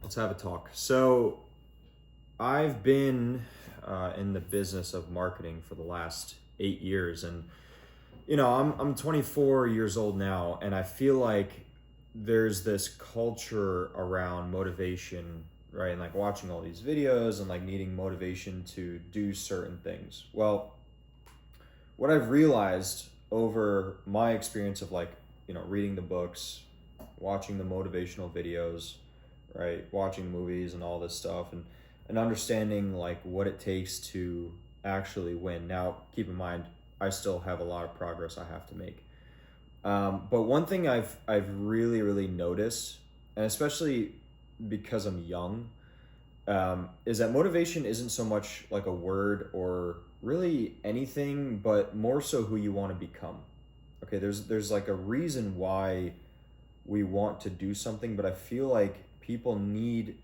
Let's have a talk. So, I've been in the business of marketing for the last 8 years, and I'm 24 years old now, and I feel like there's this culture around motivation, right? And like watching all these videos and like needing motivation to do certain things. Well, what I've realized over my experience of like reading the books, watching the motivational videos, right, watching movies and all this stuff, and understanding like what it takes to actually win. Now keep in mind, I still have a lot of progress I have to make, but one thing I've really noticed, and especially because I'm young, is that motivation isn't so much like a word or really anything, but more so who you want to become. Okay, there's like a reason why we want to do something, but I feel like people need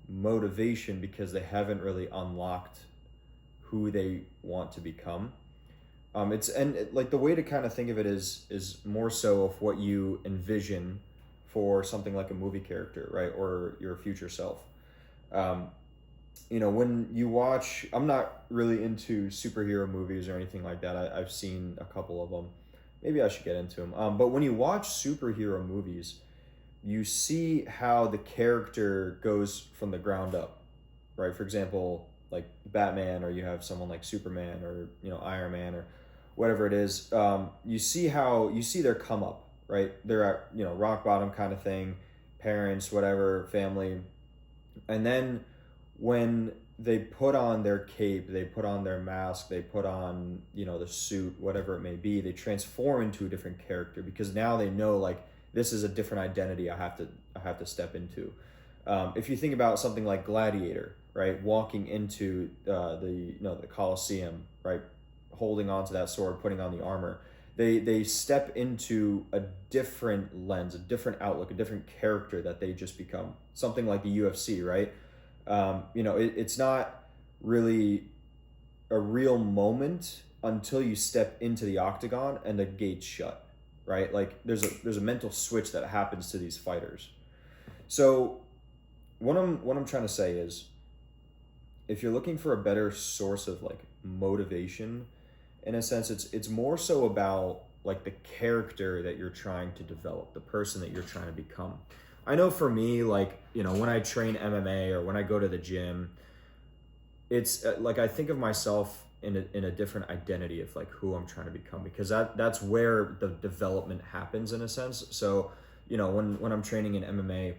motivation because they haven't really unlocked who they want to become. Like the way to kind of think of it is more so of what you envision for something like a movie character, right, or your future self. Um, when you watch, I'm not really into superhero movies or anything like that. I've seen a couple of them. Maybe I should get into them. But when you watch superhero movies, you see how the character goes from the ground up, right? For example, like Batman, or you have someone like Superman, or Iron Man, or whatever it is. You see their come up, right? They're at rock bottom kind of thing, parents, whatever, family, and then when they put on their cape, they put on their mask, they put on the suit, whatever it may be, they transform into a different character because now they know like this is a different identity I have to step into. If you think about something like Gladiator, right, walking into the Colosseum, right, holding onto that sword, putting on the armor, they step into a different lens, a different outlook, a different character that they just become. Something like the UFC, right? It's not really a real moment until you step into the octagon and the gates shut, right? Like there's a mental switch that happens to these fighters. So what I'm trying to say is, if you're looking for a better source of like motivation, in a sense, it's more so about like the character that you're trying to develop, the person that you're trying to become. I know for me, like, when I train MMA or when I go to the gym, it's like I think of myself in a different identity of like who I'm trying to become, because that's where the development happens in a sense. So, when I'm training in MMA,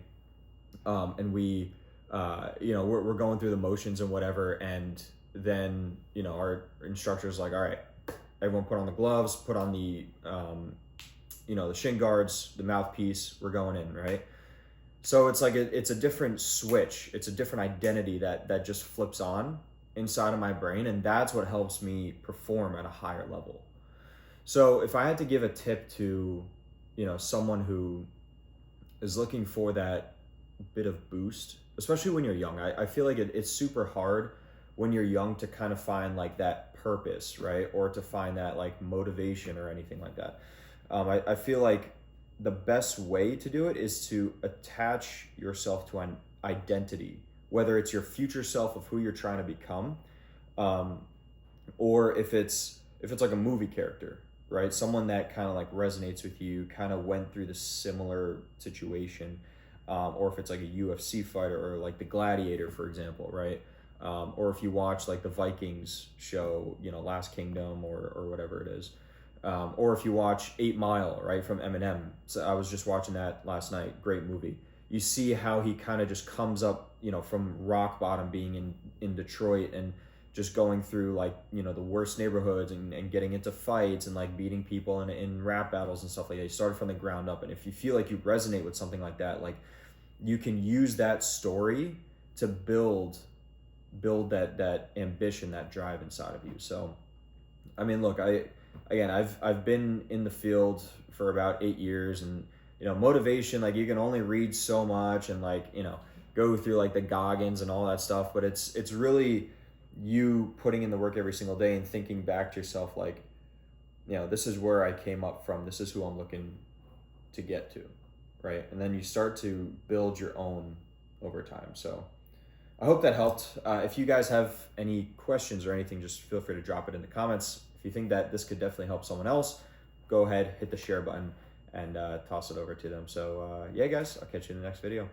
and we're going through the motions and whatever, and then, our instructor's like, all right, everyone put on the gloves, put on the, the shin guards, the mouthpiece, we're going in, right? So it's like it's a different switch. It's a different identity that just flips on inside of my brain, and that's what helps me perform at a higher level. So if I had to give a tip to, someone who is looking for that bit of boost, especially when you're young, I feel like it's super hard when you're young to kind of find like that purpose, right? Or to find that like motivation or anything like that. I feel like the best way to do it is to attach yourself to an identity, whether it's your future self of who you're trying to become, or if it's like a movie character, right? Someone that kind of like resonates with you, kind of went through the similar situation, or if it's like a UFC fighter or like the Gladiator, for example, right? Or if you watch like the Vikings show, Last Kingdom, or whatever it is. Or if you watch 8 Mile, right, from Eminem. So I was just watching that last night. Great movie. You see how he kind of just comes up, from rock bottom, being in Detroit, and just going through like, the worst neighborhoods, and getting into fights and like beating people in rap battles and stuff like that. He started from the ground up. And if you feel like you resonate with something like that, like you can use that story to build that ambition, that drive inside of you. So, I mean, look, I've been in the field for about 8 years, and motivation, like you can only read so much and like go through like the Goggins and all that stuff, but it's really you putting in the work every single day and thinking back to yourself like, this is where I came up from, this is who I'm looking to get to, right? And then you start to build your own over time. So I hope that helped. If you guys have any questions or anything, just feel free to drop it in the comments. If you think that this could definitely help someone else, go ahead, hit the share button, and toss it over to them. So yeah, guys, I'll catch you in the next video.